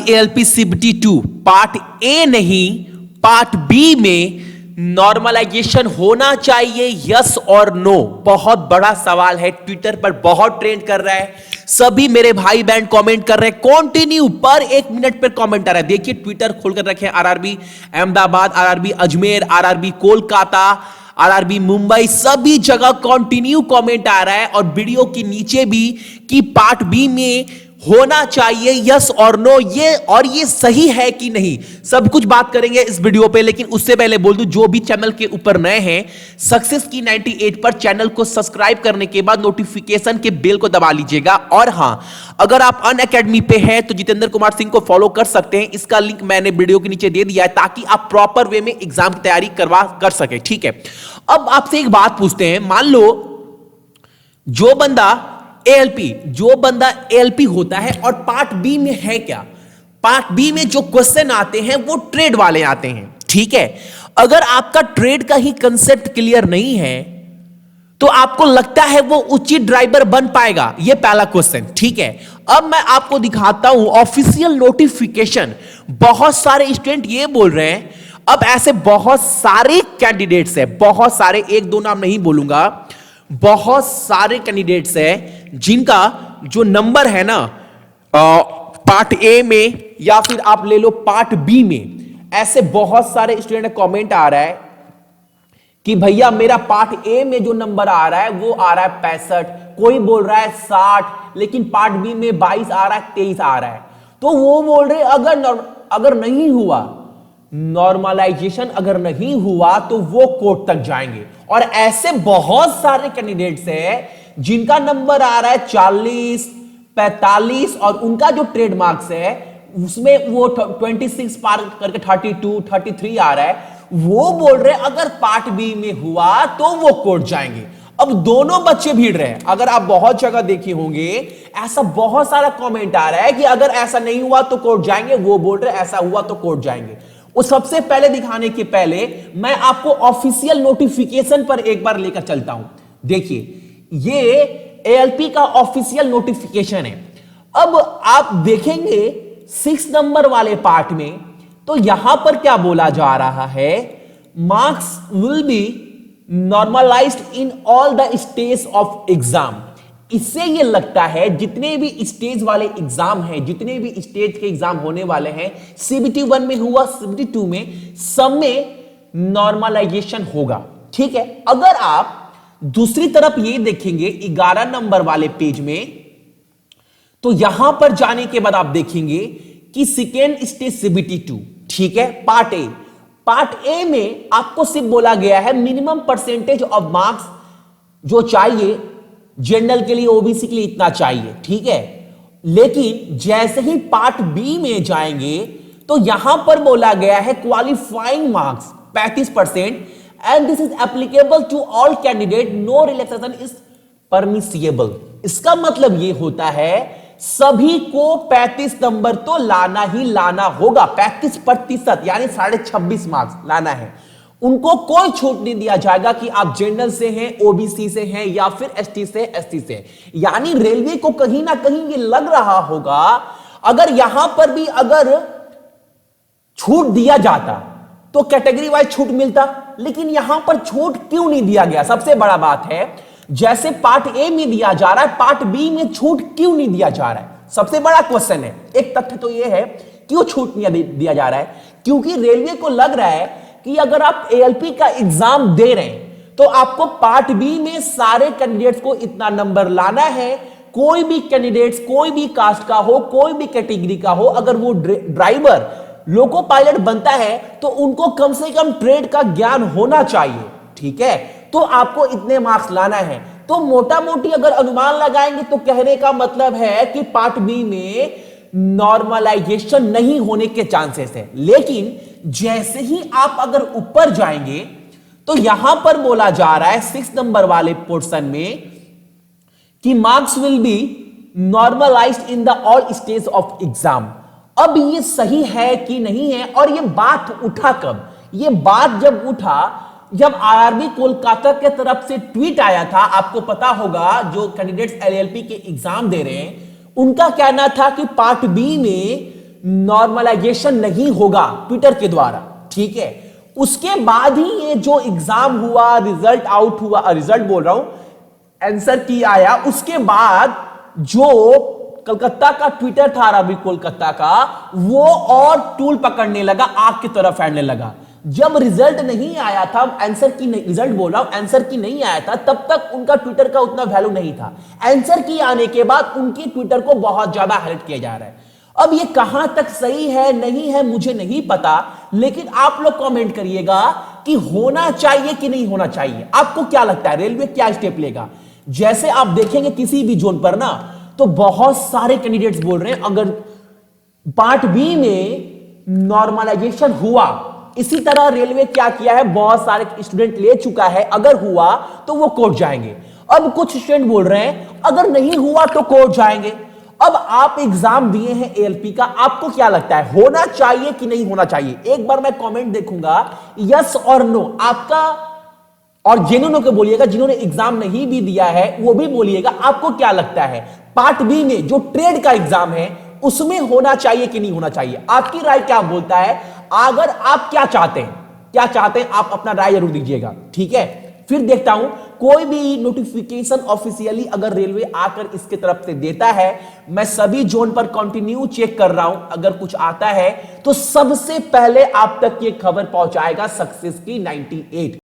ALP CBT 2 part A नहीं part B में normalisation होना चाहिए, यस और नो? बहुत बड़ा सवाल है, ट्विटर पर बहुत ट्रेंड कर रहा है, सभी मेरे भाई बहन कमेंट कर रहे हैं, कंटिन्यू पर 1 मिनट पर कमेंट आ रहा है। देखिए ट्विटर खोलकर रखे, RRB Ahmedabad, RRB Ajmer, RRB Kolkata, RRB Mumbai, सभी जगह कंटिन्यू कमेंट आ रहा है और वीडियो के नीचे भी कि पार्ट बी में होना चाहिए, यस और नो, ये सही है कि नहीं, सब कुछ बात करेंगे इस वीडियो पे। लेकिन उससे पहले बोल दूं, जो भी चैनल के ऊपर नए हैं, सक्सेस की 98 पर चैनल को सब्सक्राइब करने के बाद नोटिफिकेशन के बेल को दबा लीजिएगा। और हां, अगर आप अनअकैडमी पे हैं तो जितेंद्र कुमार सिंह को फॉलो कर सकते हैं, इसका लिंक मैंने वीडियो के नीचे दे दिया है ताकि आप प्रॉपर वे में एग्जाम की तैयारी कर सके। ठीक है, अब आपसे एक बात पूछते हैं, मान लो जो बंदा एएलपी होता है और पार्ट बी में है क्या, पार्ट बी में जो क्वेश्चन आते हैं वो ट्रेड वाले आते हैं। ठीक है, अगर आपका ट्रेड का ही कंसेप्ट क्लियर नहीं है तो आपको लगता है वो उचित ड्राइवर बन पाएगा? ये पहला क्वेश्चन। ठीक है, अब मैं आपको दिखाता हूं ऑफिशियल नोटिफिकेशन। बहुत सारे स्टूडेंट ये बोल रहे हैं, अब ऐसे बहुत सारे कैंडिडेट्स है, बहुत सारे, एक दो नाम नहीं बोलूंगा, बहुत सारे कैंडिडेट्स हैं जिनका जो नंबर है ना पार्ट ए में या फिर आप ले लो पार्ट बी में, ऐसे बहुत सारे स्टूडेंट कमेंट आ रहा है कि भैया मेरा पार्ट ए में जो नंबर आ रहा है वो आ रहा है 65, कोई बोल रहा है 60, लेकिन पार्ट बी में 22 आ रहा है, 23 आ रहा है। तो वो बोल रहे अगर नहीं हुआ नॉर्मलाइजेशन, अगर नहीं हुआ तो वो कोर्ट तक जाएंगे। और ऐसे बहुत सारे कैंडिडेट्स हैं जिनका नंबर आ रहा है 40, 45 और उनका जो ट्रेडमार्क्स है उसमें वो 26 पार करके 32, 33 आ रहा है। वो बोल रहे अगर पार्ट बी में हुआ तो वो कोर्ट जाएंगे। अब दोनों बच्चे भीड़ रहे हैं, अगर आप बहुत जगह देखे होंगे ऐसा बहुत सारा कमेंट आ रहा है कि अगर ऐसा नहीं हुआ तो कोर्ट जाएंगे, वो बोल रहे ऐसा हुआ तो कोर्ट जाएंगे। वो सबसे पहले दिखाने के पहले मैं आपको ऑफिशियल नोटिफिकेशन पर एक बार लेकर चलता हूं। देखिए ये एएलपी का ऑफिशियल नोटिफिकेशन है। अब आप देखेंगे 6 नंबर वाले पार्ट में, तो यहां पर क्या बोला जा रहा है, marks will be normalised in all the stage of exam. इससे ये लगता है जितने भी स्टेज वाले एग्जाम हैं, जितने भी स्टेज के एग्जाम होने वाले हैं, सीबीटी 1 में हुआ, सीबीटी 2 में, सब में नॉर्मलाइजेशन होगा। ठीक है, अगर आप दूसरी तरफ ये देखेंगे 11 नंबर वाले पेज में, तो यहां पर जाने के बाद आप देखेंगे कि सेकेंड स्टेज सीबीटी 2, ठीक है, पार्ट ए में आपको सिर्फ बोला गया है मिनिमम परसेंटेज ऑफ मार्क्स जो चाहिए जनरल के लिए, ओबीसी के लिए इतना चाहिए। ठीक है, लेकिन जैसे ही पार्ट बी में जाएंगे तो यहां पर बोला गया है qualifying marks 35% and this is applicable to all candidate, no relaxation is permissible. इसका मतलब यह होता है सभी को 35 नंबर तो लाना ही लाना होगा, 35% यानी 26.5 मार्क्स लाना है। उनको कोई छूट नहीं दिया जाएगा कि आप जनरल से हैं, ओबीसी से हैं या फिर एसटी से, एसटी से। यानी रेलवे को कहीं ना कहीं ये लग रहा होगा अगर यहां पर भी अगर छूट दिया जाता तो कैटेगरी वाइज छूट मिलता, लेकिन यहां पर छूट क्यों नहीं दिया गया? सबसे बड़ा बात है, जैसे पार्ट ए में दिया जा रहा है पार्ट बी में छूट क्यों नहीं दिया जा रहा है? सबसे बड़ा क्वेश्चन है। एक तथ्य तो यह है क्यों छूट नहीं दिया जा रहा है, क्योंकि रेलवे को लग रहा है कि अगर आप एएलपी का एग्जाम दे रहे हैं तो आपको पार्ट बी में सारे कैंडिडेट्स को इतना नंबर लाना है। कोई भी कैंडिडेट्स, कोई भी कास्ट का हो, कोई भी कैटेगरी का हो, अगर वो ड्राइवर, लोको पायलट बनता है तो उनको कम से कम ट्रेड का ज्ञान होना चाहिए। ठीक है, तो आपको इतने मार्क्स लाना है। तो मोटा मोटी अगर अनुमान लगाएंगे तो कहने का मतलब है कि पार्ट बी में नॉर्मलाइजेशन नहीं होने के चांसेस है। लेकिन जैसे ही आप अगर ऊपर जाएंगे तो यहां पर बोला जा रहा है 6 नंबर वाले पोर्शन में कि marks will be normalised in the all stage of exam. अब ये सही है कि नहीं है? और ये बात उठा कब? ये बात जब उठा जब आरआरबी कोलकाता के तरफ से ट्वीट आया था। आपको पता होगा जो कैंडिडेट्स एलएलपी के एग्जाम दे रहे हैं उनका कहना था कि पार्ट बी में नॉर्मलाइजेशन नहीं होगा ट्विटर के द्वारा, ठीक है। उसके बाद ही ये जो एग्जाम हुआ, रिजल्ट आउट हुआ, रिजल्ट बोल रहा हूं, आंसर की आया, उसके बाद जो कलकत्ता का ट्विटर था, रवि कोलकाता का, वो और टूल पकड़ने लगा, आग की तरफ फैलने लगा। जब रिजल्ट नहीं आया था, आंसर की नहीं, रिजल्ट बोल रहा हूं, आंसर की नहीं आया था, तब तक उनका ट्विटर का उतना वैल्यू नहीं था। आंसर की आने के बाद उनकी ट्विटर को बहुत ज्यादा हाईलाइट किया जा रहा है। अब ये कहां तक सही है नहीं है मुझे नहीं पता, लेकिन आप लोग कमेंट करिएगा कि होना चाहिए कि नहीं होना चाहिए। आपको क्या लगता है रेलवे क्या स्टेप लेगा? जैसे आप देखेंगे किसी भी जोन पर ना, तो बहुत सारे कैंडिडेट्स बोल रहे हैं अगर पार्ट बी में नॉर्मलाइजेशन हुआ, इसी तरह रेलवे क्या किया है, बहुत सारे स्टूडेंट ले चुका है, अगर हुआ तो वो कोर्ट जाएंगे। अब कुछ स्टूडेंट बोल रहे हैं अगर नहीं हुआ तो कोर्ट जाएंगे। अब आप एग्जाम दिए हैं एएलपी का, आपको क्या लगता है होना चाहिए कि नहीं होना चाहिए? एक बार मैं कमेंट देखूंगा, यस और नो आपका, और जिन्होंने को बोलिएगा, जिन्होंने एग्जाम नहीं भी दिया है वो भी बोलिएगा, आपको क्या लगता है पार्ट बी में जो ट्रेड का एग्जाम है उसमें होना चाहिए कि नहीं होना चाहिए? आपकी राय क्या बोलता है? अगर आप क्या चाहते हैं आप अपना राय जरूर दीजिएगा, ठीक है। फिर देखता हूं कोई भी नोटिफिकेशन ऑफिशियली अगर रेलवे आकर इसके तरफ से देता है, मैं सभी जोन पर कंटिन्यू चेक कर रहा हूं, अगर कुछ आता है तो सबसे पहले आप तक ये खबर पहुंचाएगा सक्सेस की 98।